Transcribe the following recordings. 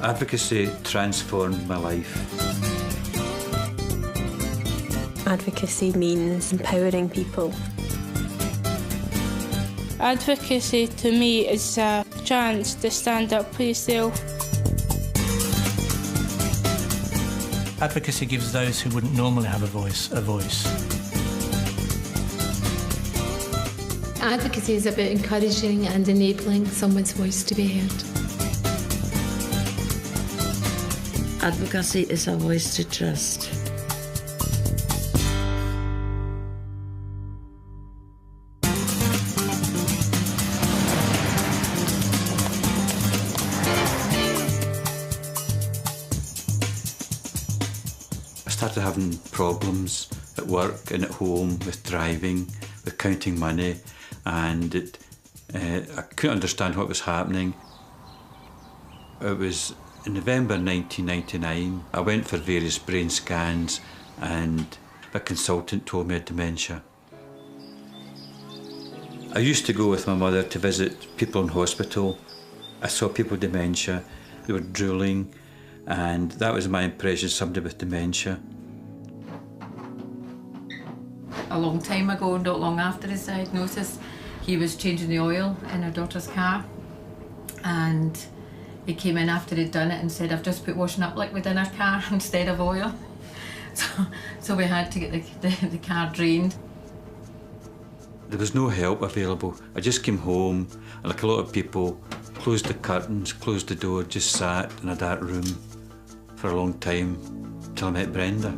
Advocacy transformed my life. Advocacy means empowering people. Advocacy to me is a chance to stand up for yourself. Advocacy gives those who wouldn't normally have a voice. Advocacy is about encouraging and enabling someone's voice to be heard. Advocacy is a voice to trust. I started having problems at work and at home with driving, with counting money, and I couldn't understand what was happening. It was in November 1999. I went for various brain scans and my consultant told me I had dementia. I used to go with my mother to visit people in hospital. I saw people with dementia, they were drooling, and that was my impression of somebody with dementia. A long time ago, not long after his diagnosis, he was changing the oil in our daughter's car, and he came in after he'd done it and said, "I've just put washing up liquid in our car instead of oil." So we had to get the car drained. There was no help available. I just came home and, like a lot of people, closed the curtains, closed the door, just sat in a dark room for a long time till I met Brenda.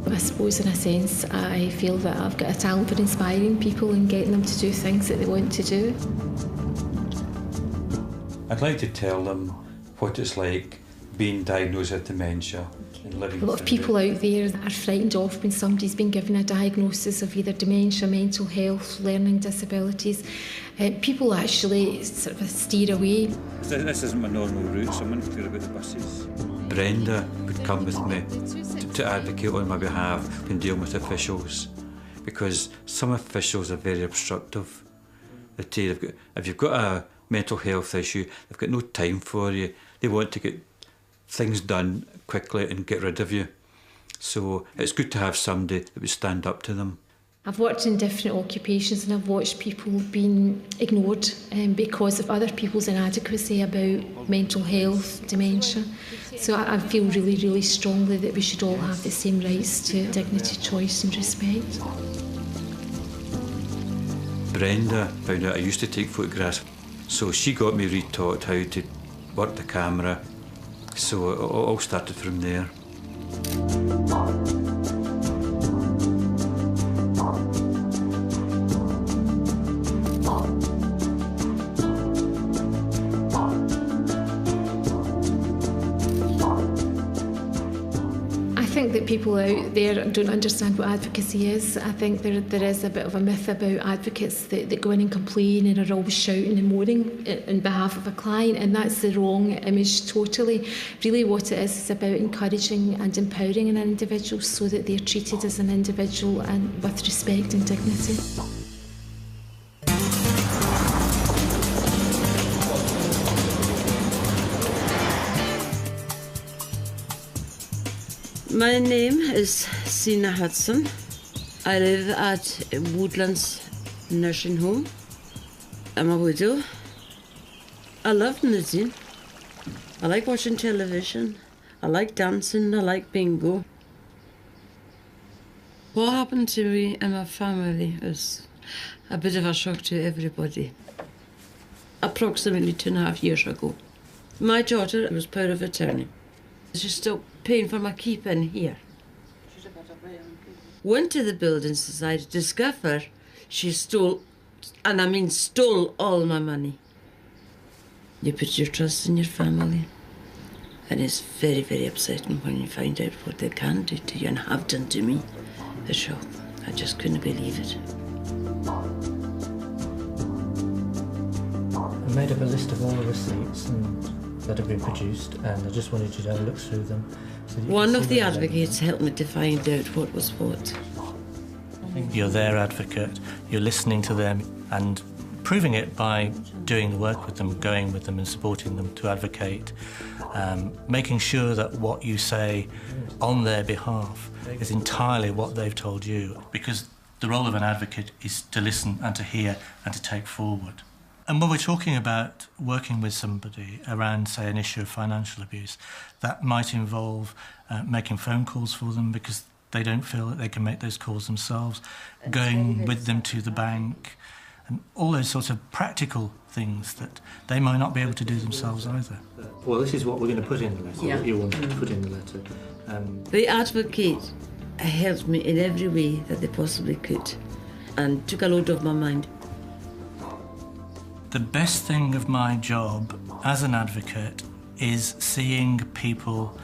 I suppose in a sense I feel that I've got a talent for inspiring people and getting them to do things that they want to do. I'd like to tell them what it's like being diagnosed with dementia and living. A lot of people out there are frightened off when somebody's been given a diagnosis of either dementia, mental health, learning disabilities. People actually sort of steer away. This isn't my normal route, so I'm unclear about the buses. Brenda would come with me to advocate on my behalf when dealing with officials, because some officials are very obstructive. If you've got a mental health issue, they've got no time for you. They want to get things done quickly and get rid of you. So it's good to have somebody that would stand up to them. I've worked in different occupations and I've watched people being ignored because of other people's inadequacy about mental health, dementia. So I feel really, really strongly that we should all have the same rights to dignity, choice and respect. Brenda found out I used to take photographs, so she got me retaught how to work the camera. So it all started from there. I think that people out there don't understand what advocacy is. I think there is a bit of a myth about advocates that go in and complain and are always shouting and moaning on behalf of a client, and that's the wrong image totally. Really what it is about encouraging and empowering an individual so that they're treated as an individual and with respect and dignity. My name is Sina Hudson. I live at Woodlands Nursing Home. I'm a widow. I love knitting. I like watching television. I like dancing. I like bingo. What happened to me and my family is a bit of a shock to everybody. Approximately 2.5 years ago, my daughter was power of attorney. She stopped paying for my keep in here. Went to the building society, discovered she stole, and I mean stole, all my money. You put your trust in your family, and it's very, very upsetting when you find out what they can do to you and have done to me. The shock. I just couldn't believe it. I made up a list of all the receipts that have been produced, and I just wanted you to have a look through them. So one of the advocates helped me to find out what was what. You're their advocate, you're listening to them, and proving it by doing the work with them, going with them and supporting them to advocate, making sure that what you say on their behalf is entirely what they've told you, because the role of an advocate is to listen and to hear and to take forward. And when we're talking about working with somebody around, say, an issue of financial abuse, that might involve making phone calls for them because they don't feel that they can make those calls themselves, going with them to the bank, and all those sorts of practical things that they might not be able to do themselves either. Well, this is what we're going to put in the letter, what you want to put in the letter. The advocate helped me in every way that they possibly could and took a load off my mind. The best thing of my job as an advocate is seeing people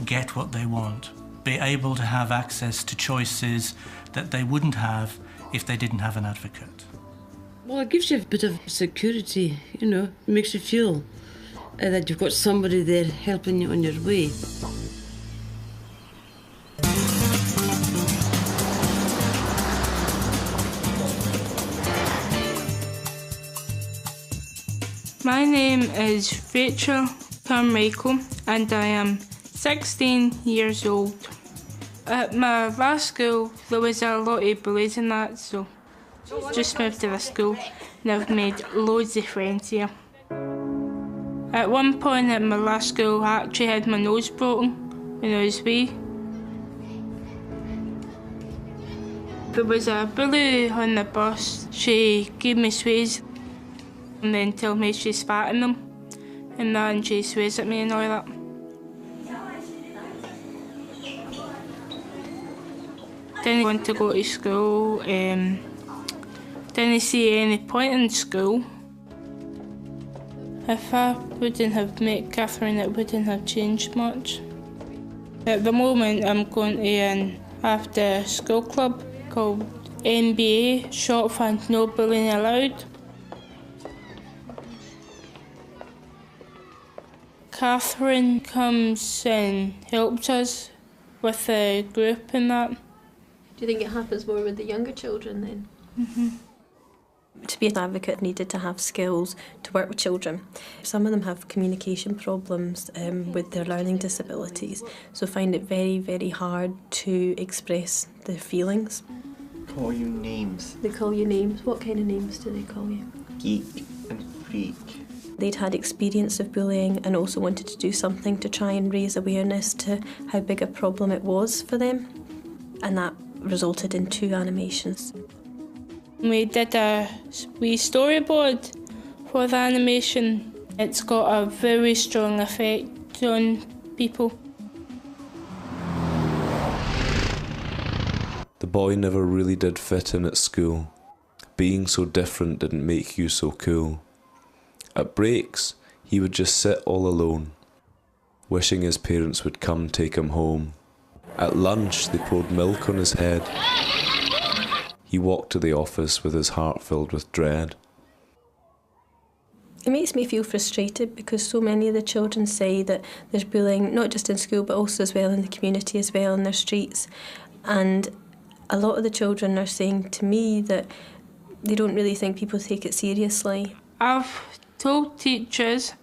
get what they want, be able to have access to choices that they wouldn't have if they didn't have an advocate. Well, it gives you a bit of security, you know, it makes you feel that you've got somebody there helping you on your way. My name is Rachel Carmichael and I am 16 years old. At my last school there was a lot of bullies and that, so just moved to this school and I've made loads of friends here. At one point at my last school I actually had my nose broken when I was wee. There was a bully on the bus. She gave me swears and then told me she spat in them and then she swears at me and all that. Didn't want to go to school, didn't see any point in school. If I wouldn't have met Catherine, it wouldn't have changed much. At the moment I'm going to an after school club called NBA, short for No Bullying Allowed. Catherine comes and helps us with the group and that. Do you think it happens more with the younger children then? Mm-hmm. To be an advocate needed to have skills to work with children. Some of them have communication problems with their learning disabilities, so find it very, very hard to express their feelings. Call you names. They call you names. What kind of names do they call you? Geek and freak. They'd had experience of bullying and also wanted to do something to try and raise awareness to how big a problem it was for them, and that resulted in 2 animations. We did a wee storyboard for the animation. It's got a very strong effect on people. The boy never really did fit in at school. Being so different didn't make you so cool. At breaks, he would just sit all alone, wishing his parents would come take him home. At lunch, they poured milk on his head. He walked to the office with his heart filled with dread. It makes me feel frustrated because so many of the children say that there's bullying, not just in school, but also as well in the community as well, in their streets. And a lot of the children are saying to me that they don't really think people take it seriously. I've told teachers,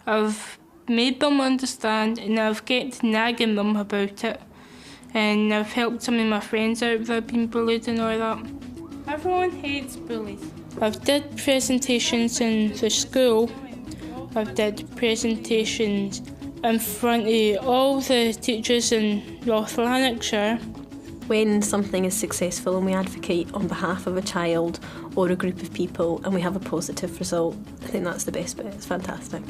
I've made them understand, and I've kept nagging them about it. And I've helped some of my friends out that have been bullied and all that. Everyone hates bullies. I've did presentations in the school. I've did presentations in front of all the teachers in North Lanarkshire. When something is successful and we advocate on behalf of a child or a group of people and we have a positive result, I think that's the best bit. It's fantastic.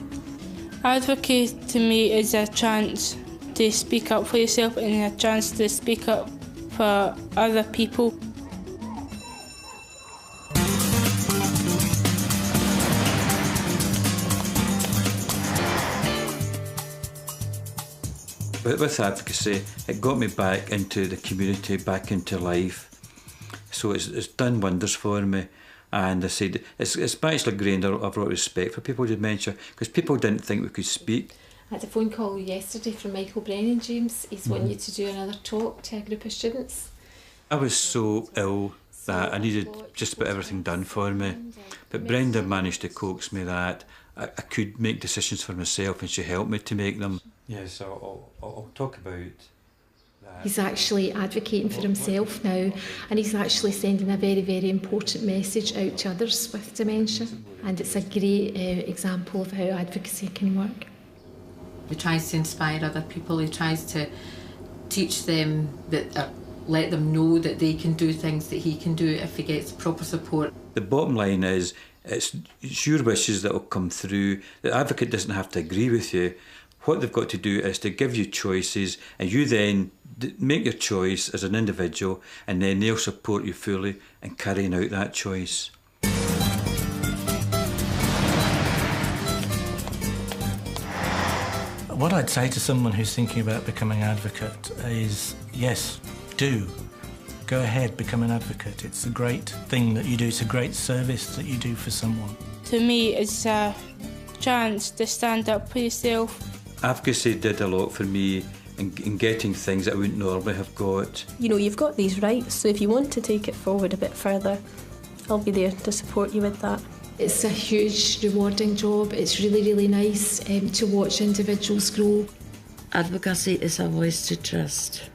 Advocate to me is a chance to speak up for yourself and a chance to speak up for other people. With advocacy, it got me back into the community, back into life. So it's done wonders for me. And I said, it's actually gained a lot of respect for people with dementia, because people didn't think we could speak. I had a phone call yesterday from Michael Brennan, James. He's wanting you to do another talk to a group of students. I was so ill that I needed just about everything done for me. But Brenda managed to coax me that I could make decisions for myself, and she helped me to make them. Yeah, so I'll talk about that. He's actually advocating for himself now, and he's actually sending a very, very important message out to others with dementia. And it's a great example of how advocacy can work. He tries to inspire other people, he tries to teach them, that let them know that they can do things that he can do if he gets proper support. The bottom line is, it's your wishes that will come through. The advocate doesn't have to agree with you. What they've got to do is to give you choices, and you then make your choice as an individual, and then they'll support you fully in carrying out that choice. What I'd say to someone who's thinking about becoming an advocate is, yes, do. Go ahead, become an advocate. It's a great thing that you do. It's a great service that you do for someone. To me, it's a chance to stand up for yourself. Advocacy did a lot for me in getting things that I wouldn't normally have got. You know, you've got these rights, so if you want to take it forward a bit further, I'll be there to support you with that. It's a huge, rewarding job. It's really, really nice to watch individuals grow. Advocacy is a voice to trust.